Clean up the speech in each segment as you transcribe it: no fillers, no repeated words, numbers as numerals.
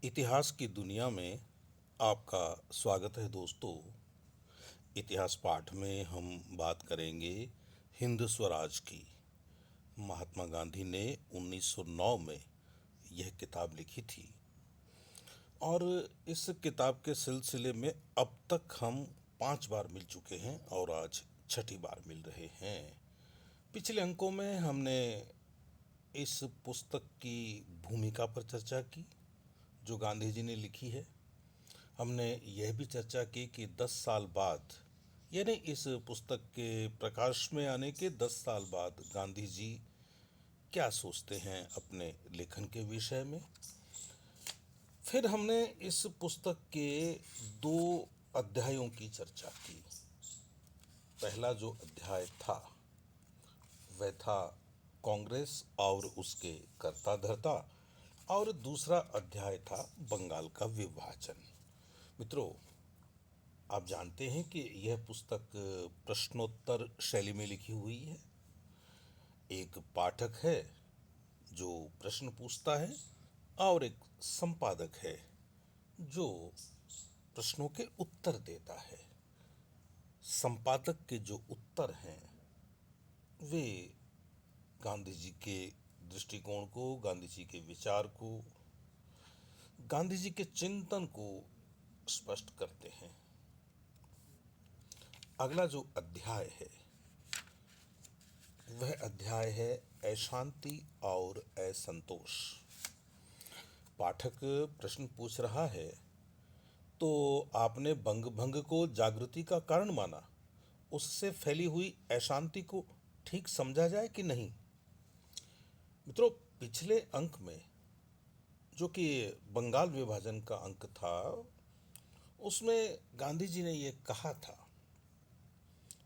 इतिहास की दुनिया में आपका स्वागत है दोस्तों। इतिहास पाठ में हम बात करेंगे हिंद स्वराज की। महात्मा गांधी ने 1909 में यह किताब लिखी थी और इस किताब के सिलसिले में अब तक हम 5 बार मिल चुके हैं और आज छठी बार मिल रहे हैं। पिछले अंकों में हमने इस पुस्तक की भूमिका पर चर्चा की जो गांधी जी ने लिखी है। हमने यह भी चर्चा की कि 10 साल बाद यानी इस पुस्तक के प्रकाश में आने के 10 साल बाद गांधी जी क्या सोचते हैं अपने लेखन के विषय में। फिर हमने इस पुस्तक के 2 अध्यायों की चर्चा की। पहला जो अध्याय था वह था कांग्रेस और उसके कर्ता धर्ता और दूसरा अध्याय था बंगाल का विभाजन। मित्रों, आप जानते हैं कि यह पुस्तक प्रश्नोत्तर शैली में लिखी हुई है। एक पाठक है जो प्रश्न पूछता है और एक संपादक है जो प्रश्नों के उत्तर देता है। संपादक के जो उत्तर हैं वे गांधी जी के दृष्टिकोण को, गांधी जी के विचार को, गांधी जी के चिंतन को स्पष्ट करते हैं। अगला जो अध्याय है वह अध्याय है अशांति और असंतोष। पाठक प्रश्न पूछ रहा है, तो आपने बंग भंग को जागृति का कारण माना, उससे फैली हुई अशांति को ठीक समझा जाए कि नहीं। मित्रों, पिछले अंक में जो कि बंगाल विभाजन का अंक था उसमें गांधी जी ने यह कहा था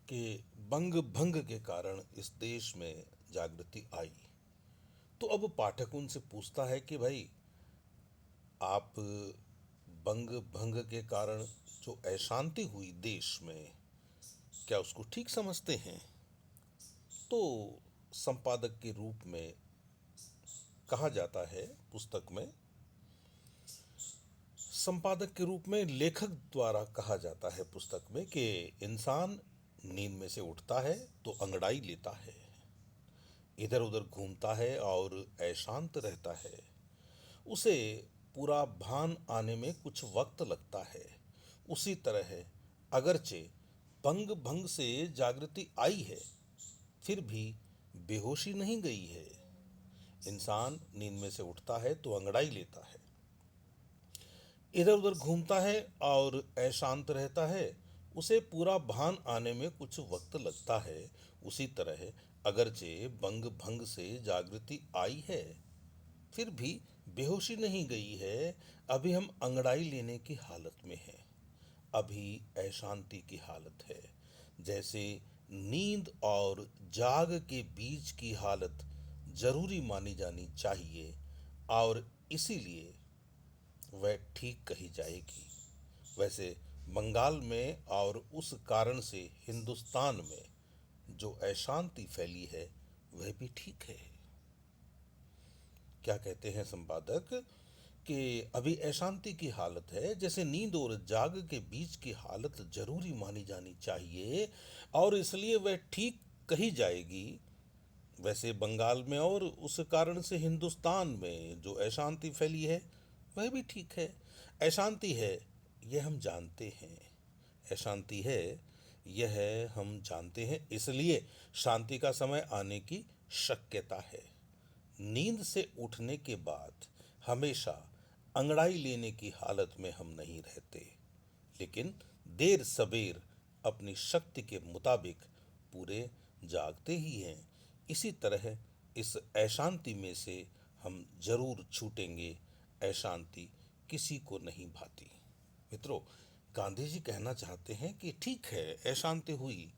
कि बंग भंग के कारण इस देश में जागृति आई। तो अब पाठक उनसे पूछता है कि भाई, आप बंग भंग के कारण जो अशांति हुई देश में, क्या उसको ठीक समझते हैं। तो संपादक के रूप में कहा जाता है पुस्तक में, संपादक के रूप में लेखक द्वारा कहा जाता है पुस्तक में कि इंसान नींद में से उठता है तो अंगड़ाई लेता है, इधर उधर घूमता है और अशांत रहता है। उसे पूरा भान आने में कुछ वक्त लगता है। उसी तरह है, अगरचे बंग भंग से जागृति आई है फिर भी बेहोशी नहीं गई है। इंसान नींद में से उठता है तो अंगड़ाई लेता है, इधर उधर घूमता है और अशांत रहता है। उसे पूरा भान आने में कुछ वक्त लगता है। उसी तरह अगरचे बंग भंग से जागृति आई है फिर भी बेहोशी नहीं गई है। अभी हम अंगड़ाई लेने की हालत में हैं, अभी अशांति की हालत है। जैसे नींद और जाग के बीच की हालत जरूरी मानी जानी चाहिए और इसीलिए वह ठीक कही जाएगी। वैसे बंगाल में और उस कारण से हिंदुस्तान में जो अशांति फैली है वह भी ठीक है। क्या कहते हैं संपादक कि अभी अशांति की हालत है, जैसे नींद और जाग के बीच की हालत जरूरी मानी जानी चाहिए और इसलिए वह ठीक कही जाएगी। वैसे बंगाल में और उस कारण से हिंदुस्तान में जो अशांति फैली है वह भी ठीक है। अशांति है यह हम जानते हैं, अशांति है यह हम जानते हैं, इसलिए शांति का समय आने की शक्यता है। नींद से उठने के बाद हमेशा अंगड़ाई लेने की हालत में हम नहीं रहते, लेकिन देर सबेर अपनी शक्ति के मुताबिक पूरे जागते ही हैं। इसी तरह इस अशांति में से हम जरूर छूटेंगे, अशांति किसी को नहीं भाती। मित्रों, गांधी जी कहना चाहते हैं कि ठीक है अशांति हुई,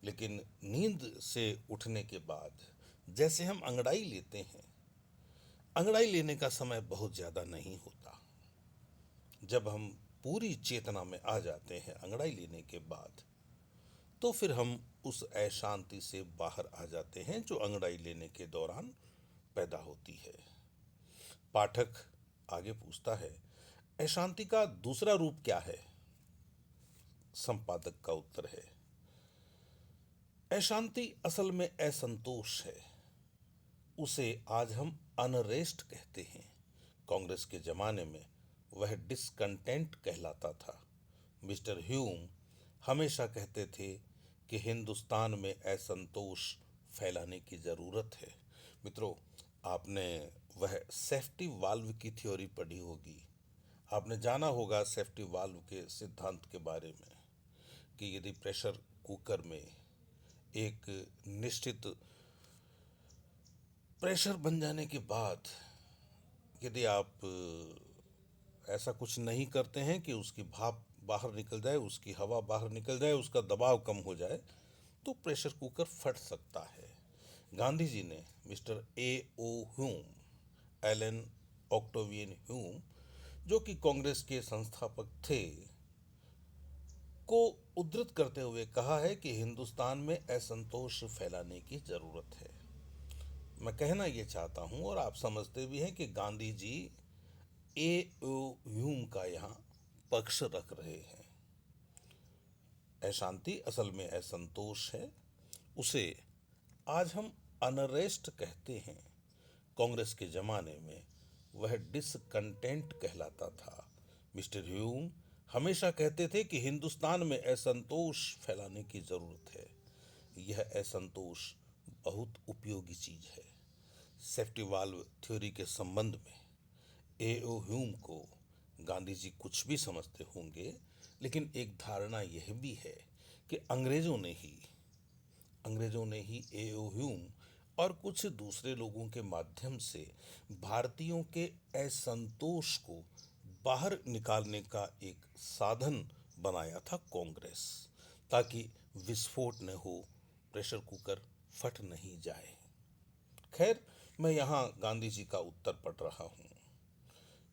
लेकिन नींद से उठने के बाद जैसे हम अंगड़ाई लेते हैं, अंगड़ाई लेने का समय बहुत ज़्यादा नहीं होता। जब हम पूरी चेतना में आ जाते हैं अंगड़ाई लेने के बाद, तो फिर हम उस अशांति से बाहर आ जाते हैं जो अंगड़ाई लेने के दौरान पैदा होती है। पाठक आगे पूछता है, अशांति का दूसरा रूप क्या है? संपादक का उत्तर है, अशांति असल में असंतोष है। उसे आज हम अनरेस्ट कहते हैं। कांग्रेस के जमाने में वह डिसकंटेंट कहलाता था। मिस्टर ह्यूम हमेशा कहते थे कि हिंदुस्तान में असंतोष फैलाने की जरूरत है। मित्रों, आपने वह सेफ्टी वाल्व की थ्योरी पढ़ी होगी। आपने जाना होगा सेफ्टी वाल्व के सिद्धांत के बारे में कि यदि प्रेशर कुकर में एक निश्चित प्रेशर बन जाने के बाद यदि आप ऐसा कुछ नहीं करते हैं कि उसकी भाप बाहर निकल जाए, उसकी हवा बाहर निकल जाए, उसका दबाव कम हो जाए, तो प्रेशर कुकर फट सकता है। गांधी जी ने mister A O Hume, Allan Octavian Hume, जो कि कांग्रेस के संस्थापक थे, को उद्धृत करते हुए कहा है कि हिंदुस्तान में असंतोष फैलाने की जरूरत है। मैं कहना यह चाहता हूं और आप समझते भी हैं कि गांधी जी ए ओ ह्यूम का यहाँ पक्ष रख रहे हैं। अशांति असल में असंतोष है। उसे आज हम अनरेस्ट कहते हैं। कांग्रेस के जमाने में वह डिसकंटेंट कहलाता था। मिस्टर ह्यूम हमेशा कहते थे कि हिंदुस्तान में असंतोष फैलाने की जरूरत है। यह असंतोष बहुत उपयोगी चीज है। सेफ्टी वाल्व थ्योरी के संबंध में ए ओ ह्यूम को गांधी जी कुछ भी समझते होंगे, लेकिन एक धारणा यह भी है कि अंग्रेजों ने ही ए ओ ह्यूम और कुछ दूसरे लोगों के माध्यम से भारतीयों के असंतोष को बाहर निकालने का एक साधन बनाया था कांग्रेस, ताकि विस्फोट न हो, प्रेशर कुकर फट नहीं जाए। खैर, मैं यहाँ गांधी जी का उत्तर पढ़ रहा हूँ।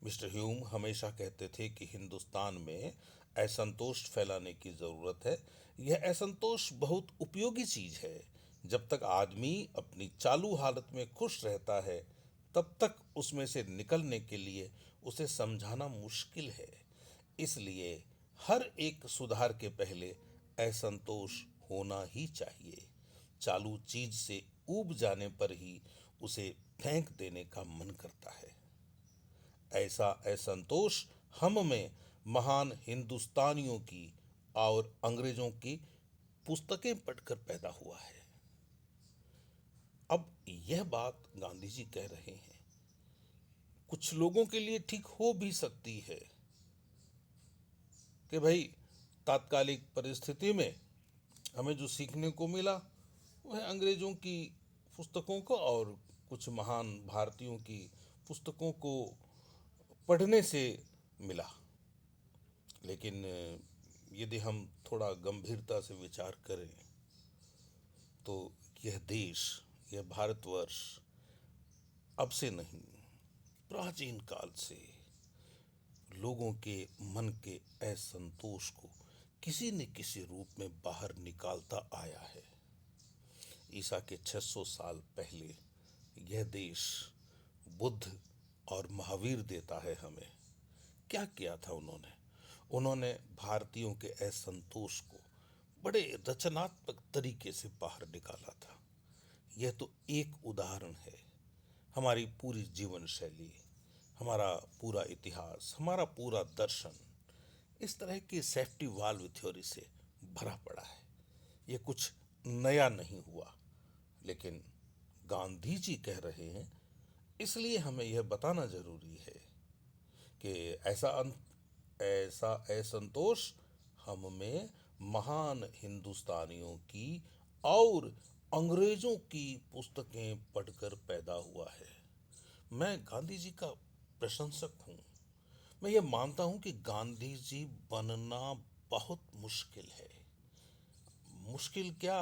मिस्टर ह्यूम हमेशा कहते थे कि हिंदुस्तान में असंतोष फैलाने की जरूरत है। यह असंतोष बहुत उपयोगी चीज है। जब तक आदमी अपनी चालू हालत में खुश रहता है, तब तक उसमें से निकलने के लिए उसे समझाना मुश्किल है। इसलिए हर एक सुधार के पहले असंतोष होना ही चाहिए। चालू चीज से ऊब जाने पर ही उसे फेंक देने का मन करता है। ऐसा असंतोष हम में महान हिंदुस्तानियों की और अंग्रेजों की पुस्तकें पढ़कर पैदा हुआ है। अब यह बात गांधी जी कह रहे हैं, कुछ लोगों के लिए ठीक हो भी सकती है कि भाई तात्कालिक परिस्थिति में हमें जो सीखने को मिला वह अंग्रेजों की पुस्तकों को और कुछ महान भारतीयों की पुस्तकों को पढ़ने से मिला। लेकिन यदि हम थोड़ा गंभीरता से विचार करें तो यह देश, यह भारतवर्ष अब से नहीं, प्राचीन काल से लोगों के मन के असंतोष को किसी न किसी रूप में बाहर निकालता आया है। ईसा के 600 साल पहले यह देश बुद्ध और महावीर देता है हमें। क्या किया था उन्होंने भारतीयों के असंतोष को बड़े रचनात्मक तरीके से बाहर निकाला था। यह तो एक उदाहरण है। हमारी पूरी जीवन शैली, हमारा पूरा इतिहास, हमारा पूरा दर्शन इस तरह की सेफ्टी वाल्व थ्योरी से भरा पड़ा है। यह कुछ नया नहीं हुआ, लेकिन गांधी जी कह रहे हैं, इसलिए हमें यह बताना जरूरी है कि ऐसा असंतोष हम में महान हिंदुस्तानियों की और अंग्रेजों की पुस्तकें पढ़कर पैदा हुआ है। मैं गांधी जी का प्रशंसक हूँ। मैं ये मानता हूँ कि गांधी जी बनना बहुत मुश्किल है। मुश्किल क्या,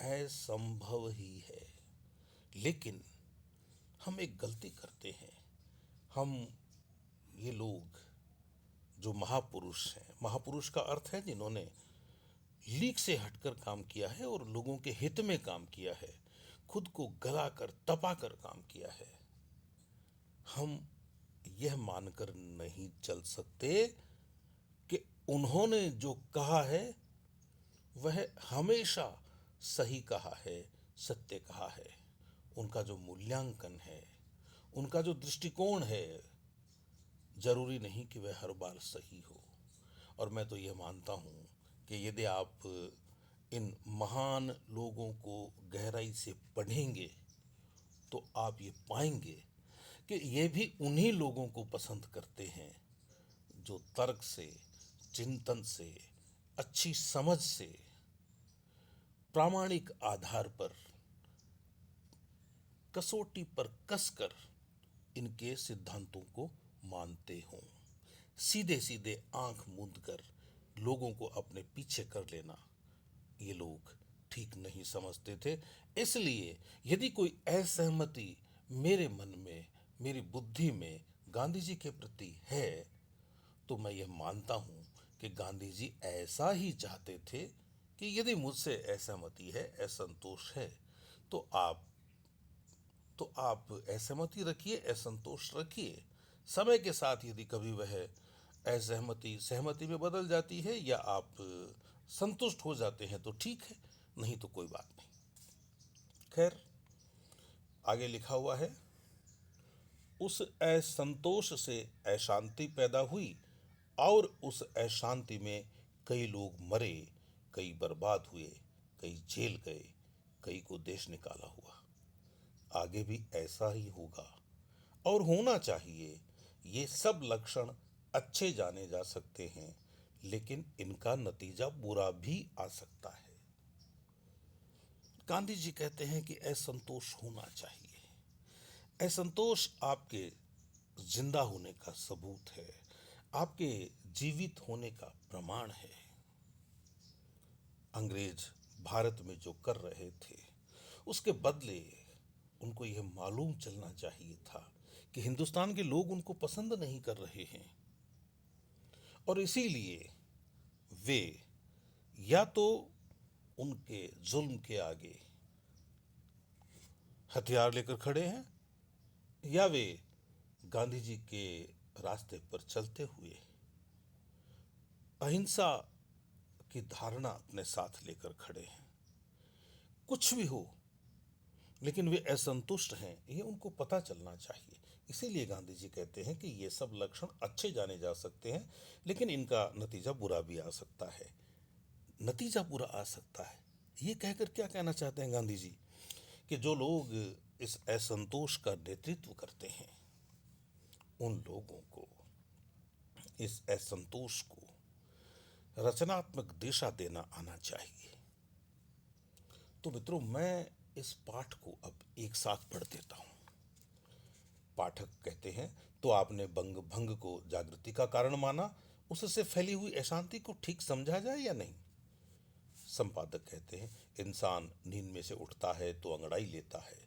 असंभव ही है। लेकिन हम एक गलती करते हैं। हम ये लोग जो महापुरुष हैं, महापुरुष का अर्थ है जिन्होंने लीक से हटकर काम किया है और लोगों के हित में काम किया है, खुद को गलाकर तपाकर काम किया है, हम यह मानकर नहीं चल सकते कि उन्होंने जो कहा है वह हमेशा सही कहा है, सत्य कहा है। उनका जो मूल्यांकन है, उनका जो दृष्टिकोण है, जरूरी नहीं कि वह हर बार सही हो। और मैं तो यह मानता हूँ कि यदि आप इन महान लोगों को गहराई से पढ़ेंगे तो आप ये पाएंगे कि ये भी उन्हीं लोगों को पसंद करते हैं जो तर्क से, चिंतन से, अच्छी समझ से, प्रामाणिक आधार पर, कसौटी पर कसकर इनके सिद्धांतों को मानते हों। सीधे सीधे आंख मूंद कर लोगों को अपने पीछे कर लेना ये लोग ठीक नहीं समझते थे। इसलिए यदि कोई असहमति मेरे मन में, मेरी बुद्धि में गांधी जी के प्रति है, तो मैं यह मानता हूं कि गांधी जी ऐसा ही चाहते थे कि यदि मुझसे असहमति है, असंतोष है, तो आप असहमति रखिए, असंतोष रखिए। समय के साथ यदि कभी वह असहमति सहमति में बदल जाती है या आप संतुष्ट हो जाते हैं तो ठीक है, नहीं तो कोई बात नहीं। खैर, आगे लिखा हुआ है, उस असंतोष से अशांति पैदा हुई और उस अशांति में कई लोग मरे, कई बर्बाद हुए, कई जेल गए, कई को देश निकाला हुआ। आगे भी ऐसा ही होगा और होना चाहिए। ये सब लक्षण अच्छे जाने जा सकते हैं, लेकिन इनका नतीजा बुरा भी आ सकता है। गांधी जी कहते हैं कि असंतोष होना चाहिए। असंतोष आपके जिंदा होने का सबूत है, आपके जीवित होने का प्रमाण है। अंग्रेज भारत में जो कर रहे थे उसके बदले उनको यह मालूम चलना चाहिए था कि हिंदुस्तान के लोग उनको पसंद नहीं कर रहे हैं, और इसीलिए वे या तो उनके जुल्म के आगे हथियार लेकर खड़े हैं या वे गांधी जी के रास्ते पर चलते हुए अहिंसा की धारणा अपने साथ लेकर खड़े हैं। कुछ भी हो, लेकिन वे असंतुष्ट हैं, ये उनको पता चलना चाहिए। इसीलिए गांधी जी कहते हैं कि ये सब लक्षण अच्छे जाने जा सकते हैं, लेकिन इनका नतीजा बुरा भी आ सकता है। नतीजा बुरा आ सकता है, ये कहकर क्या कहना चाहते हैं गांधी जी? कि जो लोग इस असंतोष का नेतृत्व करते हैं, उन लोगों को इस असंतोष को रचनात्मक दिशा देना आना चाहिए। तो मित्रों, मैं इस पाठ को अब एक साथ पढ़ देता हूं। पाठक कहते हैं, तो आपने बंग भंग को जागृति का कारण माना, उससे फैली हुई अशांति को ठीक समझा जाए या नहीं? संपादक कहते हैं, इंसान नींद में से उठता है तो अंगड़ाई लेता है,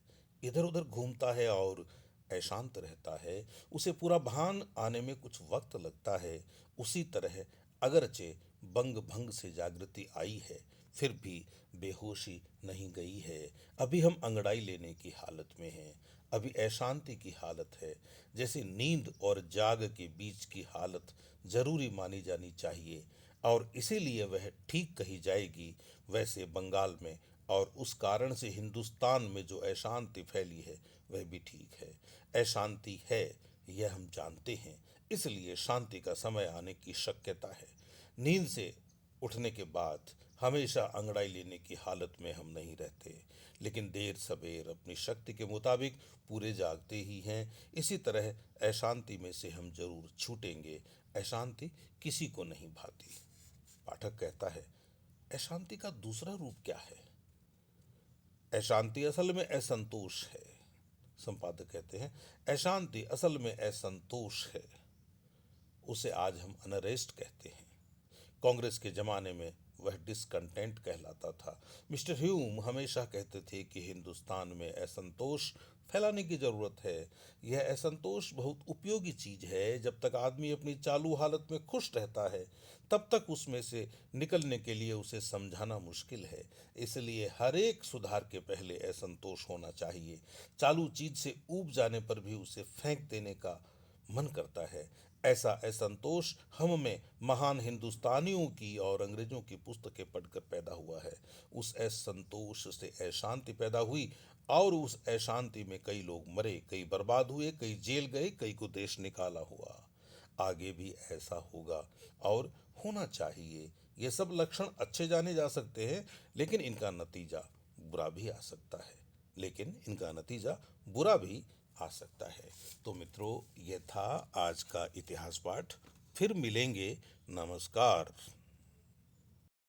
इधर उधर घूमता है और अशांत रहता है, उसे पूरा भान आने में कुछ वक्त लगता है। उसी तरह अगरचे बंग भंग से जागृति आई है, फिर भी बेहोशी नहीं गई है। अभी हम अंगड़ाई लेने की हालत में हैं, अभी अशांति की हालत है। जैसे नींद और जाग के बीच की हालत जरूरी मानी जानी चाहिए और इसीलिए वह ठीक कही जाएगी, वैसे बंगाल में और उस कारण से हिंदुस्तान में जो अशांति फैली है वह भी ठीक है। अशांति है, यह हम जानते हैं, इसलिए शांति का समय आने की शक्यता है। नींद से उठने के बाद हमेशा अंगड़ाई लेने की हालत में हम नहीं रहते, लेकिन देर सवेर अपनी शक्ति के मुताबिक पूरे जागते ही हैं। इसी तरह अशांति में से हम जरूर छूटेंगे। अशांति किसी को नहीं भाती। पाठक कहता है, अशांति का दूसरा रूप क्या है? अशांति असल में असंतोष है। संपादक कहते हैं, अशांति असल में असंतोष है, उसे आज हम अनरेस्ट कहते हैं। कांग्रेस के जमाने में वह डिसकंटेंट कहलाता था। मिस्टर ह्यूम हमेशा कहते थे कि हिंदुस्तान में असंतोष फैलाने की जरूरत है। यह असंतोष बहुत उपयोगी चीज है। जब तक आदमी अपनी चालू हालत में खुश रहता है, तब तक उसमें से निकलने के लिए उसे समझाना मुश्किल है। इसलिए हर एक सुधार के पहले असंतोष होना चाहिए। चालू चीज से ऊब जाने पर भी उसे फेंक देने का मन करता है। ऐसा असंतोष हम में महान हिंदुस्तानियों की और अंग्रेजों की पुस्तकें पढ़कर पैदा हुआ है। उस असंतोष से अशांति पैदा हुई और उस अशांति में कई लोग मरे, कई बर्बाद हुए, कई जेल गए, कई को देश निकाला हुआ। आगे भी ऐसा होगा और होना चाहिए। ये सब लक्षण अच्छे जाने जा सकते हैं, लेकिन इनका नतीजा बुरा भी आ सकता है। लेकिन इनका नतीजा बुरा भी आ सकता है। तो मित्रों, यह था आज का इतिहास पाठ। फिर मिलेंगे। नमस्कार।